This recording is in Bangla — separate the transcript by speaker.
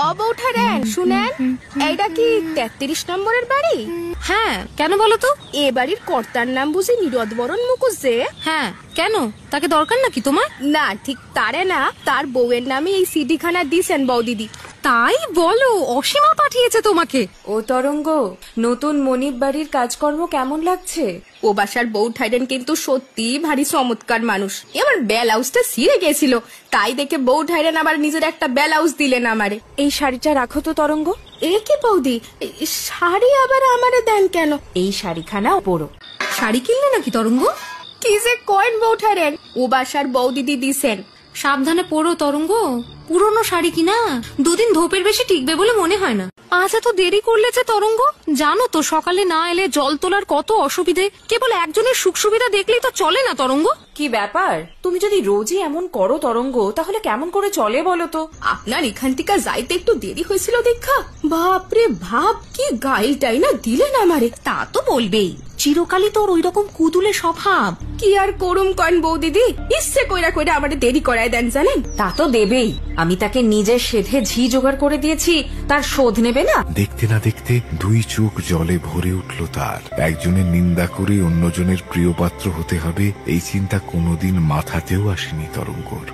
Speaker 1: অবৌঠারেন শুনেন, এইটা কি 33 নম্বরের বাড়ি?
Speaker 2: হ্যাঁ, কেন বলো তো?
Speaker 1: এ বাড়ির কর্তার নাম বুঝি নীরদ বরণ মুখুজ্জে?
Speaker 2: হ্যাঁ, কেন? তাকে দরকার নাকি তোমার?
Speaker 1: না, ঠিক তারে না, তার বউয়ের নামে এই সিডিখানা দিছেন বৌদিদি।
Speaker 2: তাই বলো? অসীমা পাঠিয়েছে তোমাকে?
Speaker 3: ও তরঙ্গ, নতুন মনিব বাড়ির কাজকর্ম কেমন লাগছে?
Speaker 1: ও বাসার বৌঠাইরেন কিন্তু সত্যি ভারী চমৎকার মানুষ। আমার ব্লাউজটা ছিঁড়ে গেছিল, তাই দেখে বৌঠাইরেন আবার নিজের একটা ব্লাউজ দিলেন আমারে।
Speaker 3: এই শাড়িটা রাখো তো তরঙ্গ।
Speaker 1: এ কি বৌদি, শাড়ি আবার আমারে দেন কেন?
Speaker 3: এই শাড়িখানা পরো।
Speaker 2: শাড়ি কিনলে নাকি তরঙ্গ?
Speaker 1: কি যে কয়েন বৌঠাইরেন, ও বাসার বৌদিদি দিছেন।
Speaker 2: সাবধানে পড়ো তরঙ্গ, পুরনো শাড়ি কিনা দুদিন ধোপের বেশি টিকবে বলে মনে হয় না। আজ এত দেরি করলে যে তরঙ্গ, জানো তো সকালে না এলে জল তোলার কত অসুবিধে। কেবল একজনের সুখ সুবিধা দেখলেই তো চলে না তরঙ্গ।
Speaker 3: কি ব্যাপার, তুমি যদি রোজই এমন করো তরঙ্গ, তাহলে কেমন করে চলে বলো তো?
Speaker 1: আপনার এখান থেকে যাইতে একটু দেরি হয়েছিল দেখা, বাপরে ভাব কি গাইলটাই না দিলেন আমারে।
Speaker 2: তা তো বলবেই, চিরকালই তোর ওই রকম কুতুলে স্বভাব।
Speaker 1: কি আর করুম কন বৌদিদি, ইচ্ছে কইরা কইরা আমারে দেরি করায় দেন জানেন।
Speaker 3: তা তো দেবেই, আমি তাকে নিজের সেধে ঝি জোগাড় করে দিয়েছি, তার শোধ নেবে না?
Speaker 4: দেখতে না দেখতে দুই চোখ জলে ভরে উঠল তার। একজনের নিন্দা করে অন্যজনের প্রিয় পাত্র হতে হবে, এই চিন্তা কোনোদিন মাথাতেও আসেনি তরঙ্গর।